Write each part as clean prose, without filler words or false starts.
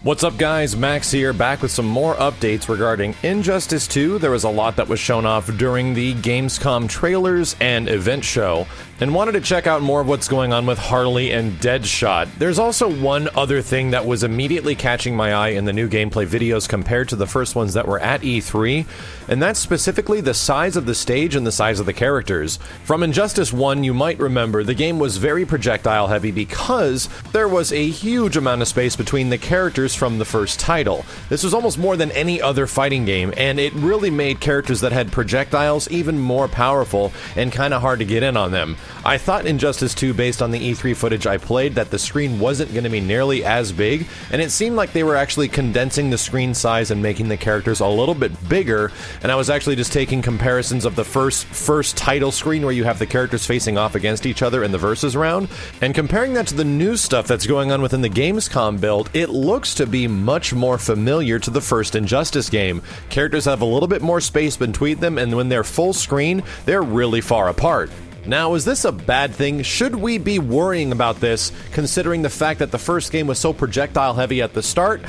What's up guys, Max here, back with some more updates regarding Injustice 2. There was a lot that was shown off during the Gamescom trailers and event show, and wanted to check out more of what's going on with HARLEY and DEADSHOT. There's also one other thing that was immediately catching my eye in the new gameplay videos compared to the first ones that were at E3, and that's specifically the size of the stage and the size of the characters. From Injustice 1, you might remember, the game was very projectile heavy because there was a huge amount of space between the characters from the first title. This was almost more than any other fighting game, and it really made characters that had projectiles even more powerful and kinda hard to get in on them. I thought Injustice 2, based on the E3 footage I played, that the screen wasn't going to be nearly as big, and it seemed like they were actually condensing the screen size and making the characters a little bit bigger, and I was actually just taking comparisons of the first title screen where you have the characters facing off against each other in the versus round, and comparing that to the new stuff that's going on within the Gamescom build. It looks to be much more familiar to the first Injustice game. Characters have a little bit more space between them, and when they're full screen, they're really far apart. Now, is this a bad thing? Should we be worrying about this, considering the fact that the first game was so projectile heavy at the start?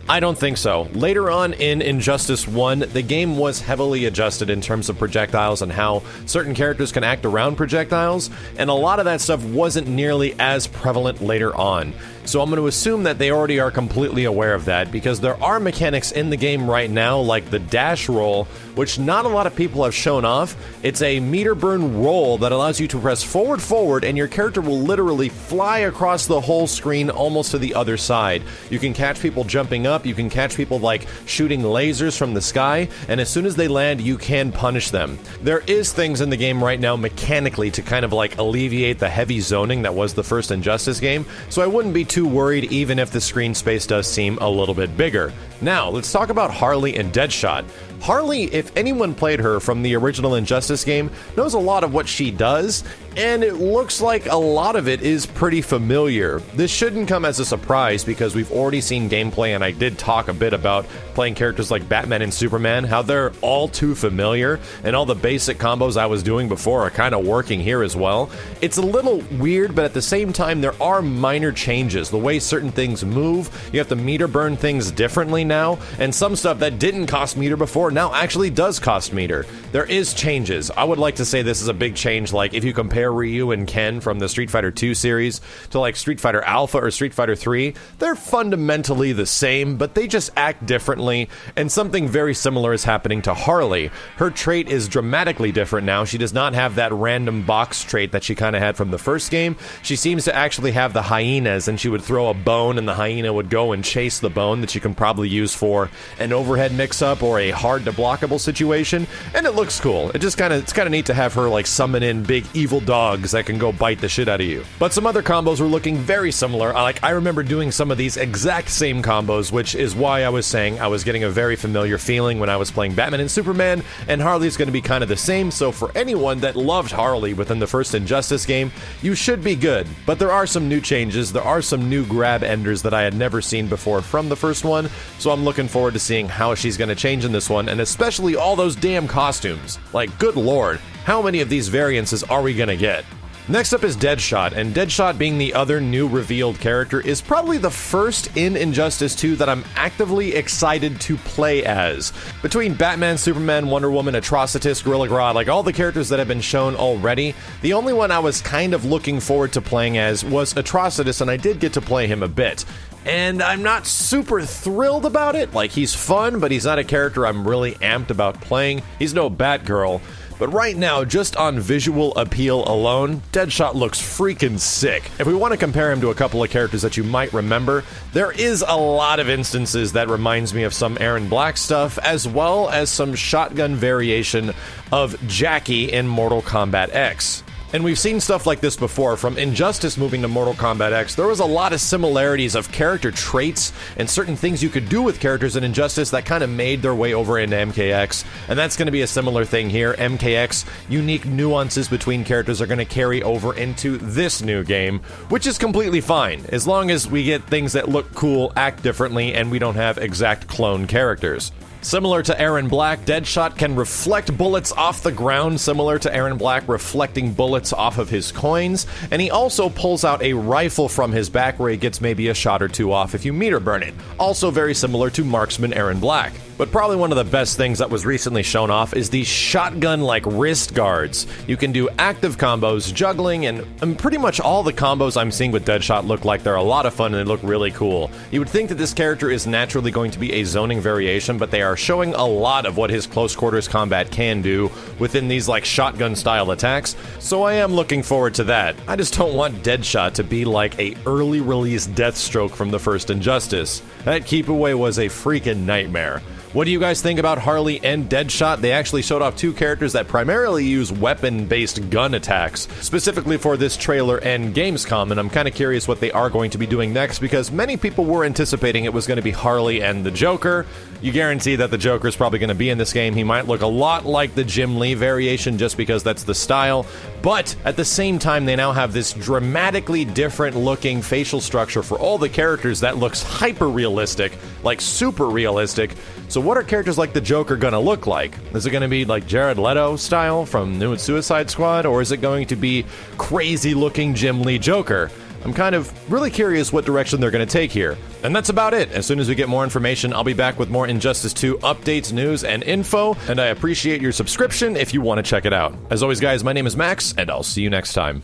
I don't think so. Later on in Injustice 1, the game was heavily adjusted in terms of projectiles and how certain characters can act around projectiles, and a lot of that stuff wasn't nearly as prevalent later on. So I'm going to assume that they already are completely aware of that, because there are mechanics in the game right now, like the dash roll, which not a lot of people have shown off. It's a meter burn roll that allows you to press forward, and your character will literally fly across the whole screen almost to the other side. You can catch people jumping up, you can catch people like shooting lasers from the sky, and as soon as they land, you can punish them. There is things in the game right now mechanically to kind of like alleviate the heavy zoning that was the first Injustice game, so I wouldn't be too worried even if the screen space does seem a little bit bigger. Now, let's talk about HARLEY and DEADSHOT. HARLEY, if anyone played her from the original Injustice game, knows a lot of what she does, and it looks like a lot of it is pretty familiar. This shouldn't come as a surprise because we've already seen gameplay, and I did talk a bit about playing characters like Batman and Superman, how they're all too familiar, and all the basic combos I was doing before are kind of working here as well. It's a little weird, but at the same time, there are minor changes. The way certain things move, you have to meter burn things differently now, and some stuff that didn't cost meter before now actually does cost meter. There is changes. I would like to say this is a big change, like if you compare Ryu and Ken from the Street Fighter 2 series to like Street Fighter Alpha or Street Fighter 3, they're fundamentally the same, but they just act differently, and something very similar is happening to HARLEY. Her trait is dramatically different now. She does not have that random box trait that she kind of had from the first game. She seems to actually have the hyenas, and she would throw a bone and the hyena would go and chase the bone that you can probably use for an overhead mix-up or a hard to blockable situation, and it looks cool. It's kind of neat to have her like summon in big evil dogs that can go bite the shit out of you. But some other combos were looking very similar. I remember doing some of these exact same combos, which is why I was saying I was getting a very familiar feeling when I was playing Batman and Superman, and HARLEY's going to be kind of the same. So for anyone that loved HARLEY within the first Injustice game, you should be good. But there are some new changes. There are some new grab enders that I had never seen before from the first one, so I'm looking forward to seeing how she's going to change in this one, and especially all those damn costumes. Like, good lord, how many of these variances are we gonna get? Next up is DEADSHOT, and DEADSHOT, being the other new revealed character, is probably the first in Injustice 2 that I'm actively excited to play as. Between Batman, Superman, Wonder Woman, Atrocitus, Gorilla Grodd, like all the characters that have been shown already, the only one I was kind of looking forward to playing as was Atrocitus, and I did get to play him a bit. And I'm not super thrilled about it. Like, he's fun, but he's not a character I'm really amped about playing. He's no Batgirl. But right now, just on visual appeal alone, DEADSHOT looks freaking sick. If we want to compare him to a couple of characters that you might remember, there is a lot of instances that reminds me of some Aaron Black stuff, as well as some shotgun variation of Jackie in Mortal Kombat X. And we've seen stuff like this before, from Injustice moving to Mortal Kombat X. There was a lot of similarities of character traits and certain things you could do with characters in Injustice that kind of made their way over into MKX, and that's going to be a similar thing here. MKX, unique nuances between characters are going to carry over into this new game, which is completely fine, as long as we get things that look cool, act differently, and we don't have exact clone characters. Similar to Aaron Black, DEADSHOT can reflect bullets off the ground, similar to Aaron Black reflecting bullets off of his coins, and he also pulls out a rifle from his back where he gets maybe a shot or two off if you meter burn it. Also very similar to marksman Aaron Black. But probably one of the best things that was recently shown off is these shotgun-like wrist guards. You can do active combos, juggling, and pretty much all the combos I'm seeing with DEADSHOT look like they're a lot of fun and they look really cool. You would think that this character is naturally going to be a zoning variation, but they are showing a lot of what his close quarters combat can do within these like shotgun-style attacks, so I am looking forward to that. I just don't want DEADSHOT to be like a early release Deathstroke from the first Injustice. That keep away was a freaking nightmare. What do you guys think about Harley and DEADSHOT? They actually showed off two characters that primarily use weapon-based gun attacks, specifically for this trailer and Gamescom, and I'm kind of curious what they are going to be doing next, because many people were anticipating it was going to be Harley and the Joker. You guarantee that the Joker is probably going to be in this game. He might look a lot like the Jim Lee variation just because that's the style, but at the same time, they now have this dramatically different looking facial structure for all the characters that looks hyper-realistic, like super realistic. So what are characters like the Joker gonna look like? Is it gonna be like Jared Leto style from New Suicide Squad, or is it going to be crazy looking Jim Lee Joker? I'm kind of really curious what direction they're gonna take here. And that's about it. As soon as we get more information, I'll be back with more Injustice 2 updates, news, and info, and I appreciate your subscription if you want to check it out. As always, guys, my name is Max, and I'll see you next time.